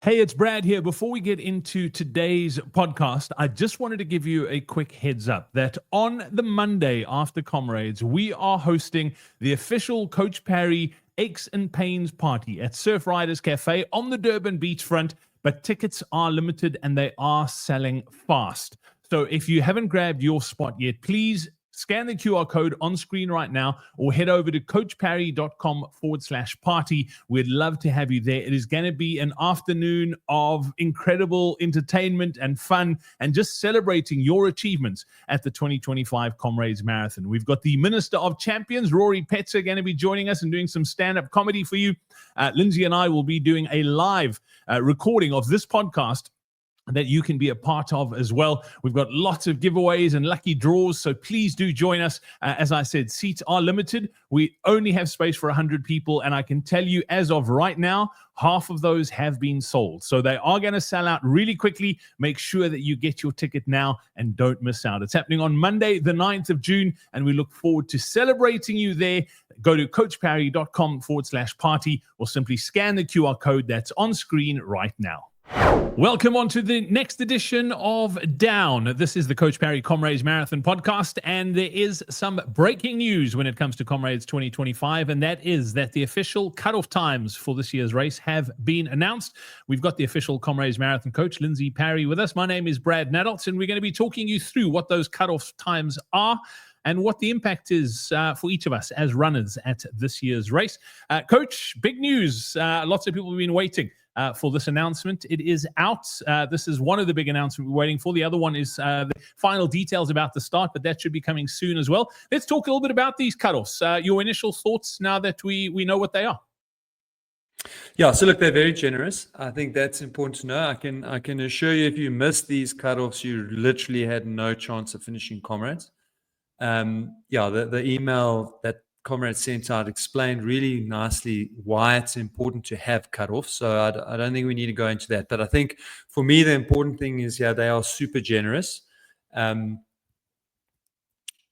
Hey, it's Brad here. Before we get into today's podcast, I just wanted to give you a quick heads up that on the Monday after Comrades, we are hosting the official Coach Parry Aches and Pains party at Surf Riders Cafe on the Durban beachfront, but tickets are limited and they are selling fast. So if you haven't grabbed your spot yet, please scan the QR code on screen right now or head over to coachparry.com/party. We'd love to have you there. It is going to be an afternoon of incredible entertainment and fun and just celebrating your achievements at the 2025 Comrades Marathon. We've got the Minister of Champions, Rory Petzer, going to be joining us and doing some stand-up comedy for you. Lindsey and I will be doing a live recording of this podcast that you can be a part of as well. We've got lots of giveaways and lucky draws, so please do join us. As I said, seats are limited. We only have space for 100 people, and I can tell you as of right now, half of those have been sold. So they are going to sell out really quickly. Make sure that you get your ticket now and don't miss out. It's happening on Monday, the 9th of June, and we look forward to celebrating you there. Go to coachparry.com/party or simply scan the QR code that's on screen right now. Welcome on to the next edition of Down. This is the Coach Parry Comrades Marathon podcast, and there is some breaking news when it comes to Comrades 2025, and that is that the official cutoff times for this year's race have been announced. We've got the official Comrades Marathon coach, Lindsey Parry, with us. My name is Brad Nadauld, and we're going to be talking you through what those cutoff times are and what the impact is for each of us as runners at this year's race. Coach, big news. Lots of people have been waiting for this announcement. It is out. This is one of the big announcements we're waiting for. The other one is the final details about the start, but that should be coming soon as well. Let's talk a little bit about these cutoffs. Your initial thoughts now that we know what they are. Yeah, so look, they're very generous. I think that's important to know. I can assure you, if you missed these cutoffs, you literally had no chance of finishing Comrades. The email that Comrades sent out explained really nicely why it's important to have cutoffs. So I don't think we need to go into that. But I think for me, the important thing is, they are super generous.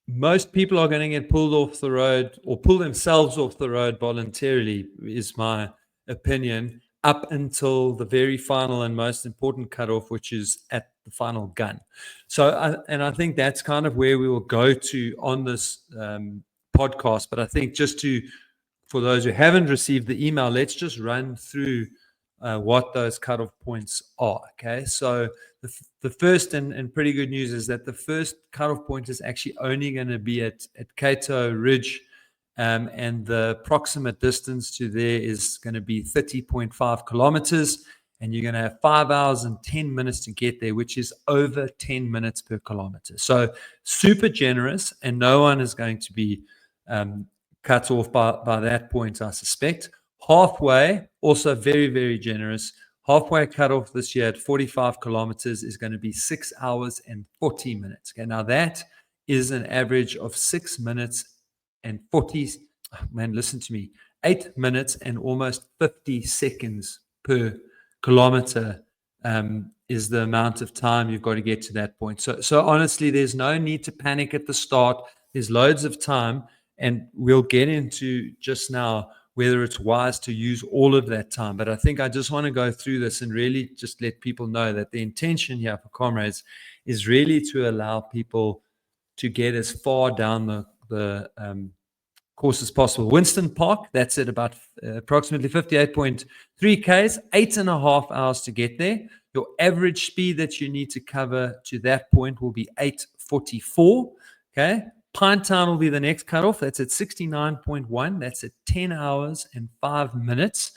Most people are going to get pulled off the road or pull themselves off the road voluntarily, is my opinion, up until the very final and most important cutoff, which is at the final gun. So, I think that's kind of where we will go to on this podcast. But I think for those who haven't received the email, let's just run through what those cutoff points are. Okay, so the first and pretty good news is that the first cutoff point is actually only going to be at Cato Ridge, and the proximate distance to there is going to be 30.5 kilometers, and you're going to have 5 hours and 10 minutes to get there, which is over 10 minutes per kilometer. So super generous, and no one is going to be cut off by that point, I suspect. Halfway, also very, very generous. Halfway cutoff this year at 45 kilometers is going to be 6 hours and 40 minutes. Okay, now that is an average of 6 minutes and 40, 8 minutes and almost 50 seconds per kilometer is the amount of time you've got to get to that point. So honestly, there's no need to panic at the start. There's loads of time, and we'll get into just now whether it's wise to use all of that time. But I think I just want to go through this and really just let people know that the intention here for Comrades is really to allow people to get as far down the course as possible. Winston Park, that's at about approximately 58.3 Ks, 8.5 hours to get there. Your average speed that you need to cover to that point will be 8:44. Okay. Pinetown will be the next cutoff. That's at 69.1. That's at 10 hours and 5 minutes.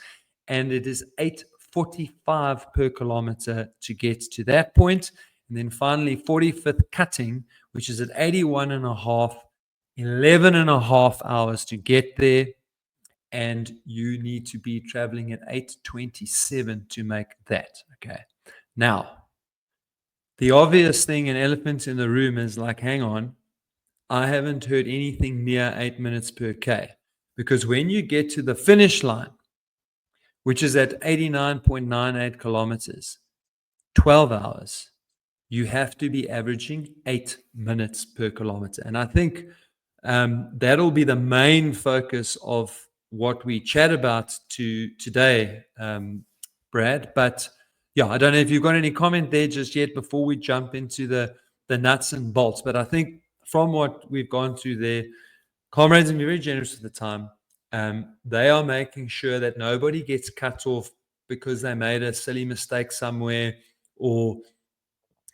And it is 8:45 per kilometer to get to that point. And then finally, 45th cutting, which is at 81.5, 11.5 hours to get there. And you need to be traveling at 8:27 to make that. Okay. Now, the obvious thing, an elephant in the room, is like, hang on, I haven't heard anything near 8 minutes per K, because when you get to the finish line, which is at 89.98 kilometers, 12 hours, you have to be averaging 8 minutes per kilometer. And I think that'll be the main focus of what we chat about today, Brad. But Yeah, I don't know if you've got any comment there just yet before we jump into the nuts and bolts, but I think from what we've gone through there, Comrades are very generous with the time. They are making sure that nobody gets cut off because they made a silly mistake somewhere, or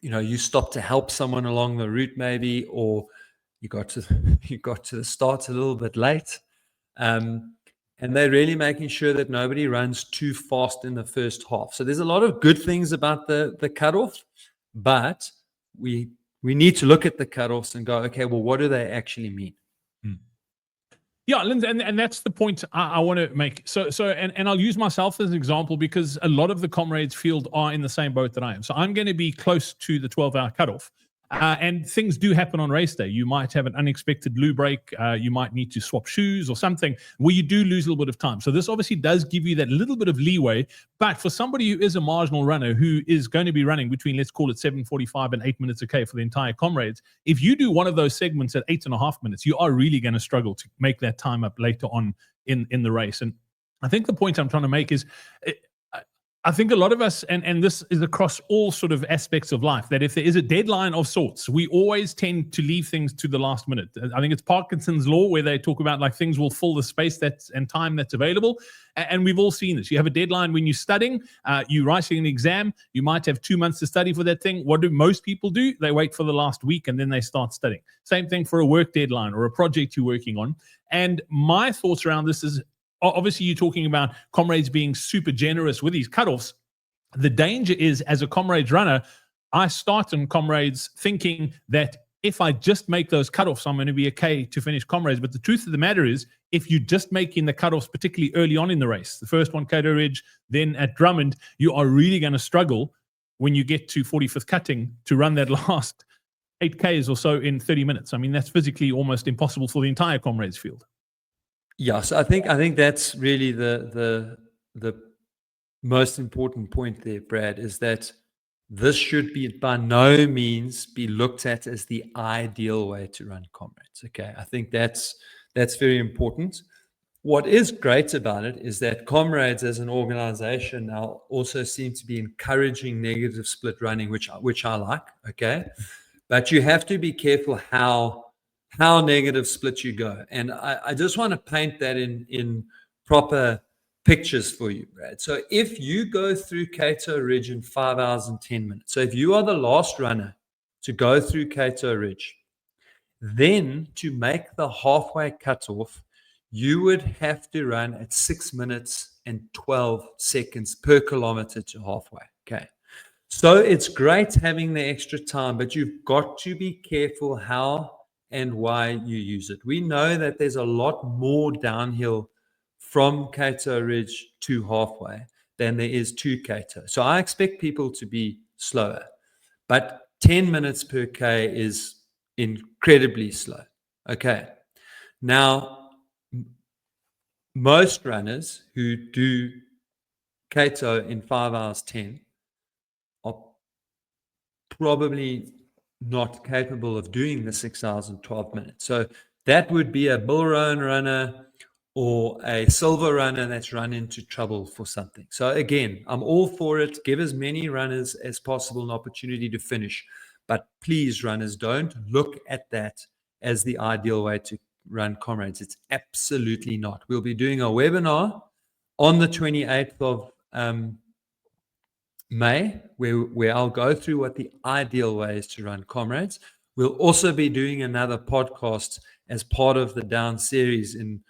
you stopped to help someone along the route maybe, or you got to the start a little bit late. And they're really making sure that nobody runs too fast in the first half. So there's a lot of good things about the cutoff, but we need to look at the cutoffs and go, okay, well, what do they actually mean? Yeah, Lindsey, and that's the point I want to make. So and I'll use myself as an example because a lot of the Comrades field are in the same boat that I am. So I'm going to be close to the 12-hour cutoff. And things do happen on race day. You might have an unexpected loo break. You might need to swap shoes or something where you do lose a little bit of time. So this obviously does give you that little bit of leeway. But for somebody who is a marginal runner who is going to be running between, let's call it 7:45 and 8 minutes a K for the entire Comrades, if you do one of those segments at 8.5 minutes, you are really going to struggle to make that time up later on in the race. And I think the point I'm trying to make is I think a lot of us, and this is across all sort of aspects of life, that if there is a deadline of sorts, we always tend to leave things to the last minute. I think it's Parkinson's law where they talk about like things will fill the space and time that's available. And we've all seen this. You have a deadline when you're studying, you're writing an exam, you might have 2 months to study for that thing. What do most people do? They wait for the last week and then they start studying. Same thing for a work deadline or a project you're working on. And my thoughts around this is, obviously, you're talking about Comrades being super generous with these cutoffs. The danger is, as a Comrades runner, I start in Comrades thinking that if I just make those cutoffs, I'm going to be okay to finish Comrades. But the truth of the matter is, if you're just making the cutoffs, particularly early on in the race, the first one, Cato Ridge, then at Drummond, you are really going to struggle when you get to 45th cutting to run that last 8Ks or so in 30 minutes. I mean, that's physically almost impossible for the entire Comrades field. Yes, I think that's really the most important point there, Brad, is that this should be by no means be looked at as the ideal way to run Comrades. Okay, I think that's very important. What is great about it is that Comrades as an organization now also seem to be encouraging negative split running, which I like. Okay, but you have to be careful how negative split you go. And I just want to paint that in proper pictures for you, Brad. So if you go through Cato Ridge in 5 hours and 10 minutes, so if you are the last runner to go through Cato Ridge, then to make the halfway cutoff, you would have to run at 6 minutes and 12 seconds per kilometer to halfway. Okay. So it's great having the extra time, but you've got to be careful how and why you use it. We know that there's a lot more downhill from Cato Ridge to halfway than there is to Cato. So I expect people to be slower, but 10 minutes per K is incredibly slow. Okay. Now, most runners who do Cato in 5 hours 10 are probably not capable of doing the 6 hours and 12 minutes. So that would be a Bill Rowan runner or a silver runner that's run into trouble for something. So again, I'm all for it. Give as many runners as possible an opportunity to finish. But please, runners, don't look at that as the ideal way to run Comrades. It's absolutely not. We'll be doing a webinar on the 28th of May, where I'll go through what the ideal way is to run Comrades. We'll also be doing another podcast as part of the Down series in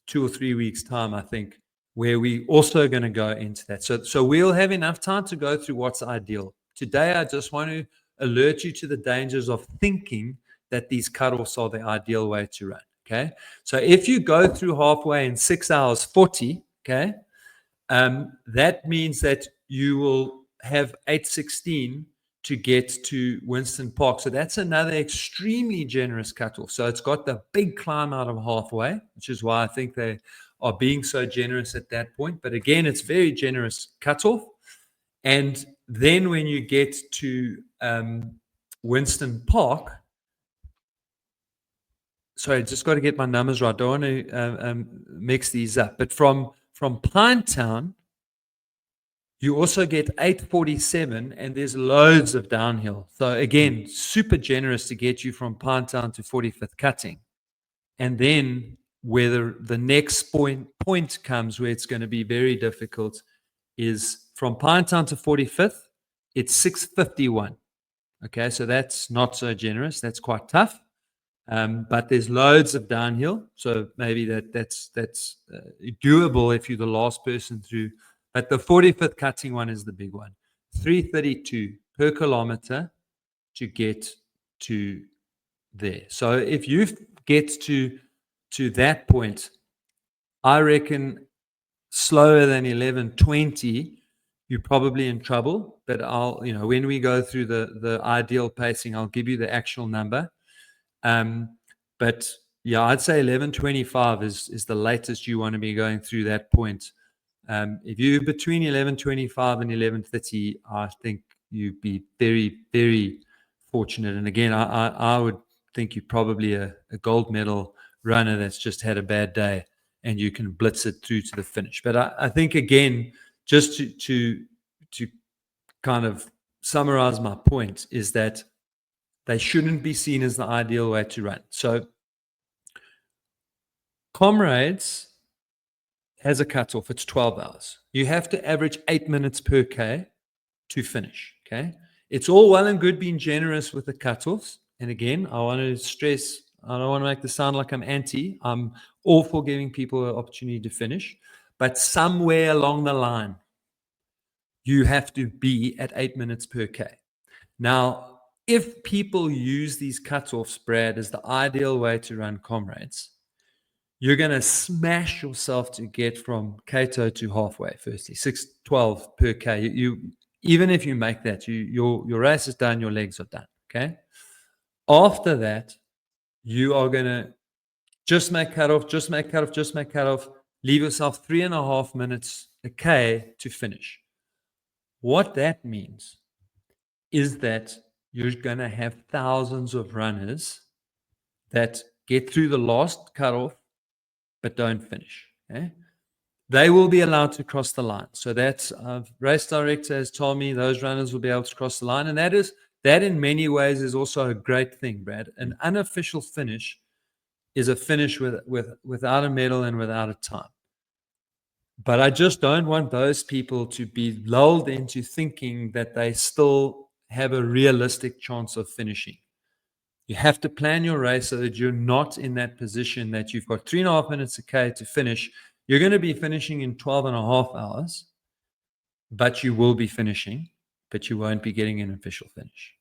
2 or 3 weeks' time, I think, where we also going to go into that. So we'll have enough time to go through what's ideal. Today, I just want to alert you to the dangers of thinking that these cutoffs are the ideal way to run. Okay. So if you go through halfway in 6 hours 40, okay, that means that you will have 8:16 to get to Winston Park. So that's another extremely generous cutoff. So it's got the big climb out of halfway, which is why I think they are being so generous at that point. But again, it's very generous cutoff. And then when you get to Winston Park, sorry, I just got to get my numbers right. I don't want to mix these up. But from Pinetown, You also get 847, and there's loads of downhill. So again, super generous to get you from Pinetown to 45th cutting. And then where the next point comes where it's going to be very difficult is from Pinetown to 45th, it's 651. Okay, so that's not so generous. That's quite tough. But there's loads of downhill. So maybe that's doable if you're the last person through. But the 45th cutting one is the big one. 332 per kilometer to get to there. So if you get to that point, I reckon slower than 11:20, you're probably in trouble. But when we go through the ideal pacing, I'll give you the actual number. But yeah, I'd say 11:25 is the latest you want to be going through that point. If you're between 11:25 and 11:30, I think you'd be very, very fortunate. And again, I would think you're probably a gold medal runner that's just had a bad day, and you can blitz it through to the finish. But I think, again, just to kind of summarize my point, is that they shouldn't be seen as the ideal way to run. So Comrades has a cutoff. It's 12 hours. You have to average 8 minutes per K to finish. Okay. It's all well and good being generous with the cutoffs. And again, I want to stress, I don't want to make this sound like I'm anti. I'm all for giving people an opportunity to finish. But somewhere along the line, you have to be at 8 minutes per K. Now, if people use these cutoffs, Brad, as the ideal way to run Comrades, you're going to smash yourself to get from Cato to halfway, firstly, 6:12 per K. Even if you make that, your race is done, your legs are done, okay? After that, you are going to just make cutoff, leave yourself 3.5 minutes a K to finish. What that means is that you're going to have thousands of runners that get through the last cutoff but don't finish. Okay? They will be allowed to cross the line. So that's race director has told me those runners will be able to cross the line, and that in many ways is also a great thing, Brad. An unofficial finish is a finish without a medal and without a time. But I just don't want those people to be lulled into thinking that they still have a realistic chance of finishing. You have to plan your race so that you're not in that position that you've got 3.5 minutes a K to finish. You're going to be finishing in 12.5 hours, but you will be finishing, but you won't be getting an official finish.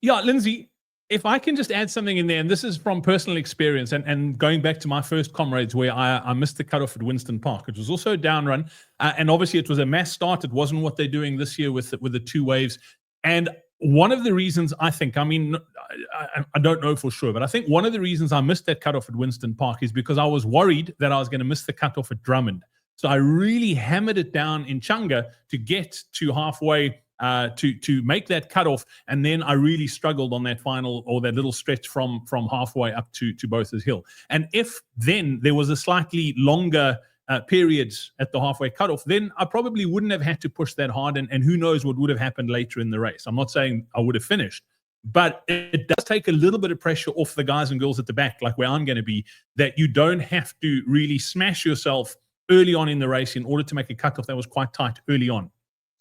Yeah, Lindsey, if I can just add something in there, and this is from personal experience and going back to my first Comrades where I missed the cutoff at Winston Park. It was also a down run, and obviously it was a mass start. It wasn't what they're doing this year with the two waves. And one of the reasons I think, I don't know for sure, but I think one of the reasons I missed that cutoff at Winston Park is because I was worried that I was going to miss the cutoff at Drummond. So I really hammered it down in Changa to get to halfway to make that cutoff, and then I really struggled on that final or that little stretch from halfway up to Botha's Hill. And if then there was a slightly longer periods at the halfway cutoff, then I probably wouldn't have had to push that hard, and who knows what would have happened later in the race. I'm not saying I would have finished, but it does take a little bit of pressure off the guys and girls at the back, like where I'm going to be, that you don't have to really smash yourself early on in the race in order to make a cutoff that was quite tight early on.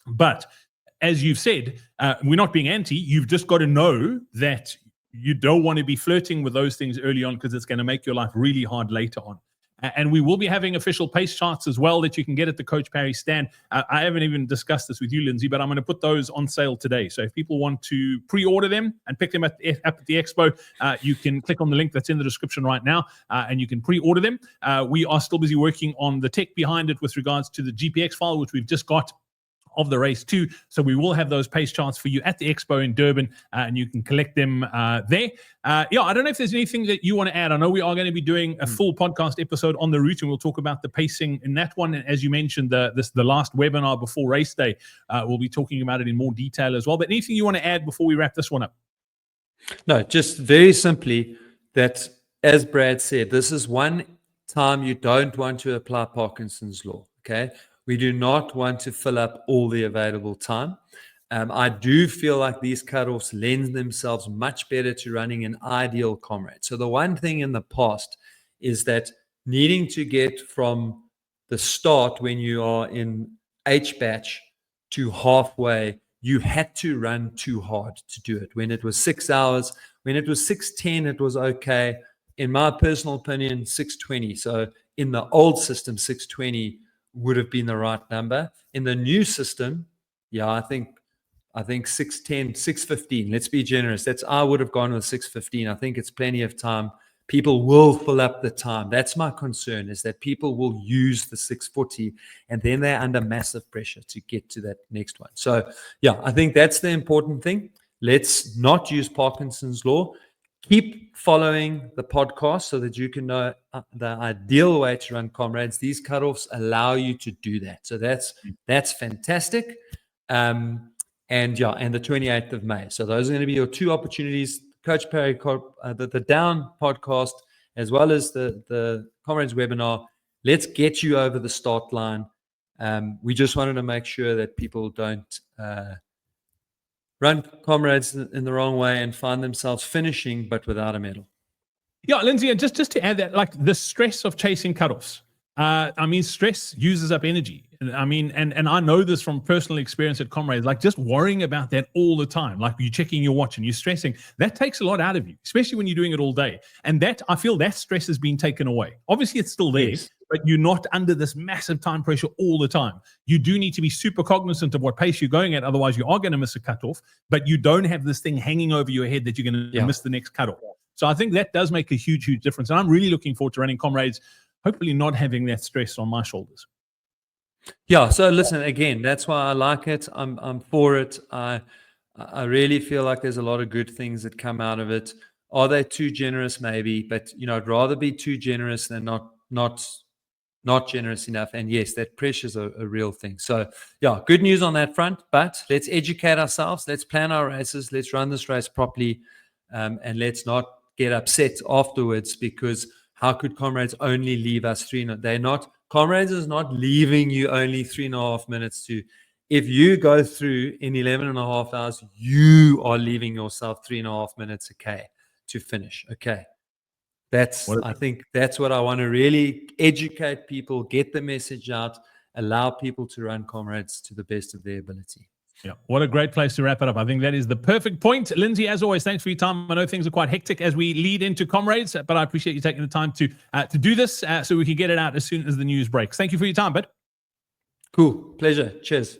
But as you've said, we're not being anti. You've just got to know that you don't want to be flirting with those things early on, because it's going to make your life really hard later on. And we will be having official pace charts as well that you can get at the Coach Parry stand. I haven't even discussed this with you, Lindsey, but I'm going to put those on sale today. So if people want to pre-order them and pick them up at the expo, you can click on the link that's in the description right now, and you can pre-order them. We are still busy working on the tech behind it with regards to the GPX file, which we've just got of the race too. So we will have those pace charts for you at the expo in Durban, and you can collect them there. I don't know if there's anything that you want to add. I know we are going to be doing a full podcast episode on the route, and we'll talk about the pacing in that one. And as you mentioned, the last webinar before race day, we'll be talking about it in more detail as well. But anything you want to add before we wrap this one up? No, just very simply that, as Brad said, this is one time you don't want to apply Parkinson's law, okay? We do not want to fill up all the available time. I do feel like these cutoffs lend themselves much better to running an ideal comrade. So the one thing in the past is that needing to get from the start when you are in H batch to halfway, you had to run too hard to do it. When it was 6 hours, when it was 6:10, it was okay. In my personal opinion, 6:20. So in the old system, 6:20 would have been the right number. In the new system, yeah, I think 6:10, 6:15. Let's be generous. I would have gone with 6:15. I think it's plenty of time. People will fill up the time. That's my concern, is that people will use the 6:40 and then they're under massive pressure to get to that next one. So yeah, I think that's the important thing. Let's not use Parkinson's law. Keep following the podcast so that you can know the ideal way to run Comrades. These cutoffs allow you to do that. So that's fantastic. And the 28th of May. So those are going to be your two opportunities. Coach Parry, the Down podcast, as well as the Comrades webinar. Let's get you over the start line. We just wanted to make sure that people don't run Comrades in the wrong way and find themselves finishing but without a medal. Yeah, Lindsey, and just to add that, like the stress of chasing cutoffs. Stress uses up energy. And I know this from personal experience at Comrades, like just worrying about that all the time, like you're checking your watch and you're stressing, that takes a lot out of you, especially when you're doing it all day. And that, I feel that stress has been taken away. Obviously, it's still there, yes, but you're not under this massive time pressure all the time. You do need to be super cognizant of what pace you're going at. Otherwise, you are going to miss a cutoff, but you don't have this thing hanging over your head that you're going to miss the next cutoff. So I think that does make a huge, huge difference. And I'm really looking forward to running Comrades, hopefully not having that stress on my shoulders. Yeah. So listen, again, that's why I like it. I'm for it. I really feel like there's a lot of good things that come out of it. Are they too generous? Maybe, but I'd rather be too generous than not generous enough. And yes, that pressure's a real thing. So yeah, good news on that front, but let's educate ourselves. Let's plan our races. Let's run this race properly. And let's not get upset afterwards, because how could Comrades only leave us Comrades is not leaving you only 3.5 minutes to, if you go through in 11.5 hours, you are leaving yourself 3.5 minutes to finish. Okay. I think that's what I want to really educate people, get the message out, allow people to run Comrades to the best of their ability. Yeah, what a great place to wrap it up. I think that is the perfect point. Lindsey, as always, thanks for your time. I know things are quite hectic as we lead into Comrades, but I appreciate you taking the time to do this so we can get it out as soon as the news breaks. Thank you for your time, bud. Cool. Pleasure. Cheers.